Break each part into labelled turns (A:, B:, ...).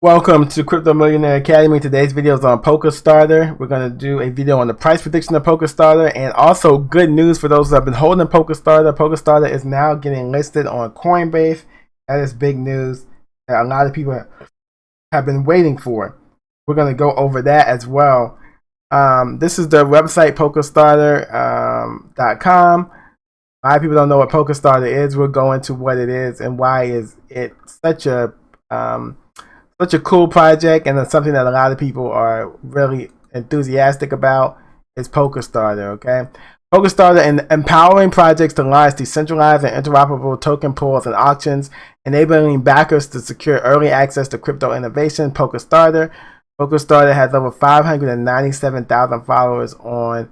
A: Welcome to Crypto Millionaire Academy. Today's video is on Polkastarter. We're going to do a video on the price prediction of Polkastarter and also good news for those who have been holding Polkastarter. Polkastarter is now getting listed on Coinbase. That is big news that a lot of people have been waiting for. We're going to go over that as well. This is the website, Polkastarter.com. A lot of people don't know what Polkastarter is. We'll go into what it is and why is it such a cool project, and it's something that a lot of people are really enthusiastic about is Polkastarter. Okay, Polkastarter and empowering projects to launch decentralized and interoperable token pools and auctions, enabling backers to secure early access to crypto innovation. Polkastarter has over 597,000 followers on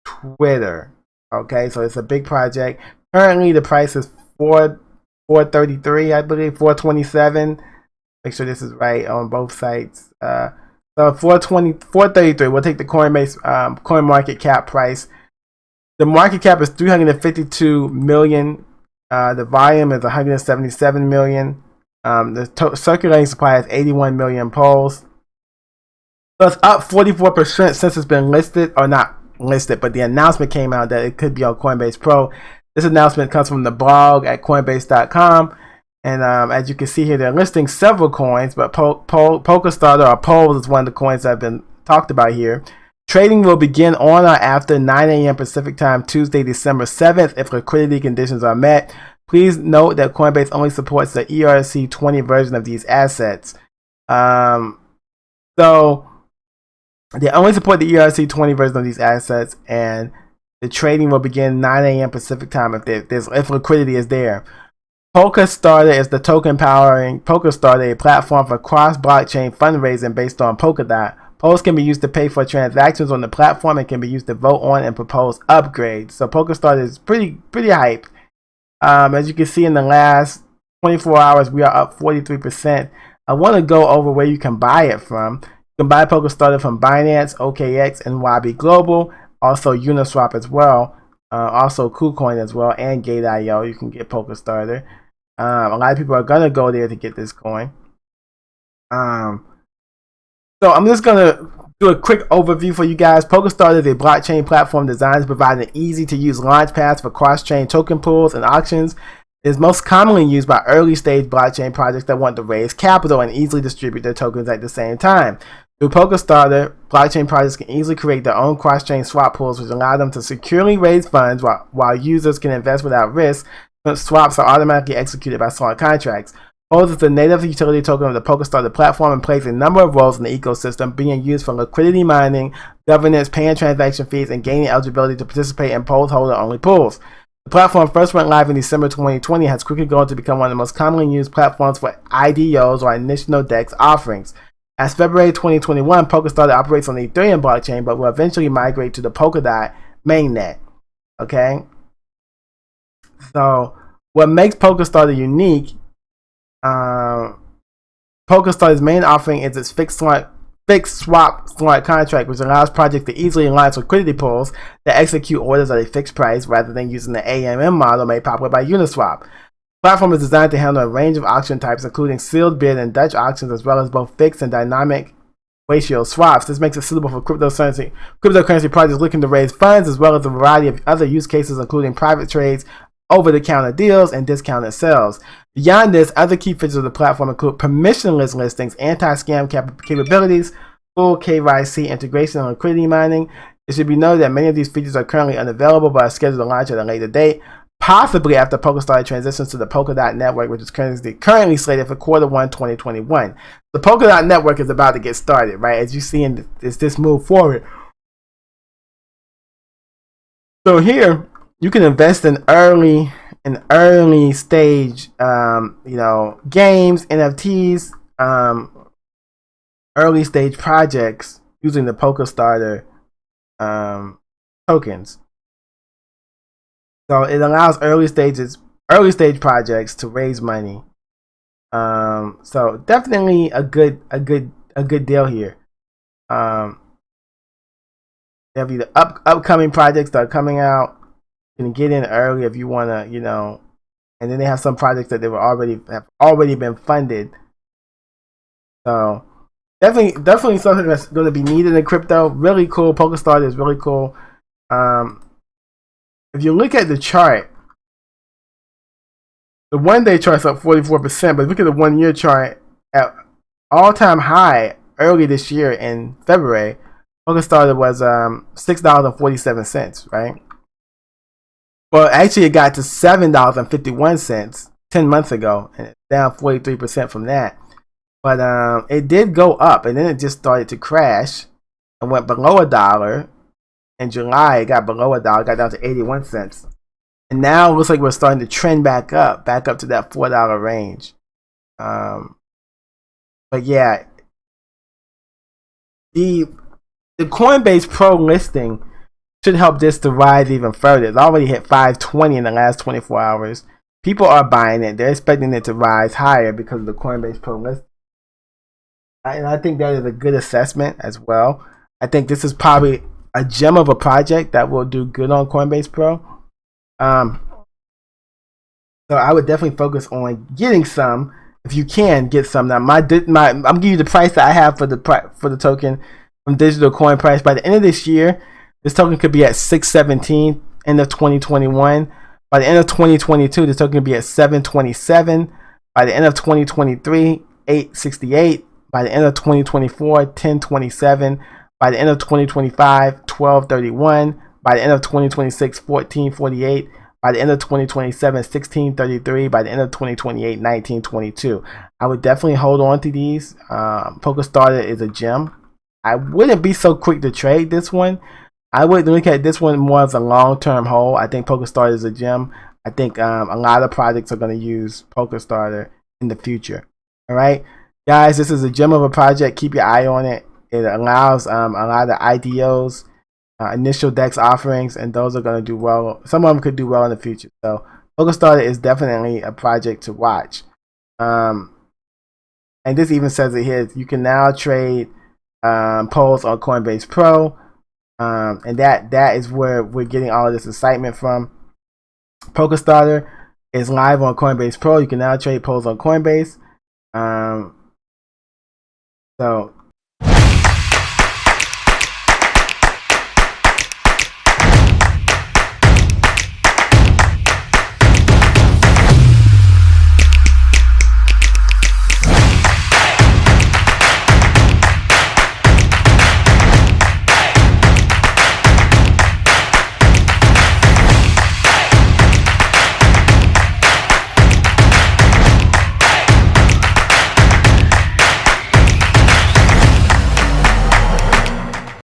A: Twitter. Okay, so it's a big project. Currently, the price is $433, I believe, $427. Make sure this is right on both sites. So $433. We'll take the Coinbase coin market cap price. The market cap is 352 million. The volume is 177 million. The circulating supply is 81 million polls. So it's up 44% since it's been listed, or not listed, but the announcement came out that it could be on Coinbase Pro. This announcement comes from the blog at Coinbase.com. And as you can see here, they're listing several coins, but Polkastarter or Pols is one of the coins that have been talked about here. Trading will begin on or after 9 a.m. Pacific Time, Tuesday, December 7th, if liquidity conditions are met. Please note that Coinbase only supports the ERC20 version of these assets. So they only support the ERC20 version of these assets, and the trading will begin 9 a.m. Pacific Time if liquidity is there. Polkastarter is the token powering Polkastarter, a platform for cross-blockchain fundraising based on Polkadot. Polls can be used to pay for transactions on the platform and can be used to vote on and propose upgrades. So Polkastarter is pretty hyped. As you can see, in the last 24 hours, we are up 43%. I want to go over where you can buy it from. You can buy Polkastarter from Binance, OKX, and YB Global. Also Uniswap as well. Also KuCoin as well, and Gate.io. You can get Polkastarter. A lot of people are gonna go there to get this coin. So I'm just gonna do a quick overview for you guys. Polkastarter is a blockchain platform designed to provide an easy-to-use launch path for cross-chain token pools and auctions. It is most commonly used by early-stage blockchain projects that want to raise capital and easily distribute their tokens at the same time. Through Polkastarter, blockchain projects can easily create their own cross-chain swap pools, which allow them to securely raise funds while users can invest without risk. Swaps are automatically executed by smart contracts. Pools is the native utility token of the Polkastarter platform and plays a number of roles in the ecosystem, being used for liquidity mining, governance, paying transaction fees, and gaining eligibility to participate in Pols holder-only pools. The platform first went live in December 2020 and has quickly grown to become one of the most commonly used platforms for IDOs, or initial DEX offerings. As February 2021, Polkastarter operates on the Ethereum blockchain, but will eventually migrate to the Polkadot mainnet. Okay? So, what makes Polkastarter unique, Polkastarter's main offering is its fixed swap smart contract, which allows projects to easily launch liquidity pools that execute orders at a fixed price rather than using the AMM model made popular by Uniswap. The platform is designed to handle a range of auction types, including sealed bid and Dutch auctions, as well as both fixed and dynamic ratio swaps. This makes it suitable for cryptocurrency projects looking to raise funds, as well as a variety of other use cases, including private trades, over-the-counter deals, and discounted sales. Beyond this, other key features of the platform include permissionless listings, anti-scam capabilities, full KYC integration, and liquidity mining. It should be noted that many of these features are currently unavailable but are scheduled to launch at a later date, possibly after Polkastarter transitions to the Polkadot network, which is currently slated for Q1 2021. The Polkadot network is about to get started, right? As you see in this move forward. So here, you can invest in early stage, games, NFTs, early stage projects using the Polkastarter tokens. So it allows early stage projects to raise money. So definitely a good deal here. They have the upcoming projects that are coming out. You can get in early if you want to, and then they have some projects that have already been funded So definitely something that's going to be needed in crypto. Really cool. Polkastarter is really cool. If you look at the chart, the 1-day chart's up 44%, but look at the 1-year chart at all-time high early this year in February. Polkastarter was $6.47, right? Well, actually, it got to $7.51 10 months ago, and it's down 43% from that. But it did go up, and then it just started to crash and went below $1. In July, it got below $1, got down to 81 cents. And now it looks like we're starting to trend back up to that $4 range. But yeah, the Coinbase Pro listing should help this to rise even further. It's already hit 520 in the last 24 hours. People are buying it. They're expecting it to rise higher because of the Coinbase Pro listing. And I think that is a good assessment as well. I think this is probably a gem of a project that will do good on Coinbase Pro. So I would definitely focus on getting some. If you can get some now, I'm giving you the price that I have for the token from Digital Coin Price. By the end of this year, this token could be at 617. End of 2021. By the end of 2022, this token could be at 727. By the end of 2023, 868. By the end of 2024, 1027. By the end of 2025, 1231. By the end of 2026, 1448. By the end of 2027, 1633. By the end of 2028, 1922. I would definitely hold on to these. Polkastarter is a gem. I wouldn't be so quick to trade this one. I would look at this one more as a long-term hold. I think Polkastarter is a gem. I think a lot of projects are going to use Polkastarter in the future. All right, guys, this is a gem of a project. Keep your eye on it. It allows a lot of IDOs, initial DEX offerings, and those are going to do well. Some of them could do well in the future. So Polkastarter is definitely a project to watch. And this even says it here. You can now trade polls on Coinbase Pro. And that is where we're getting all of this excitement from. Polkastarter is live on Coinbase Pro. You can now trade polls on Coinbase. So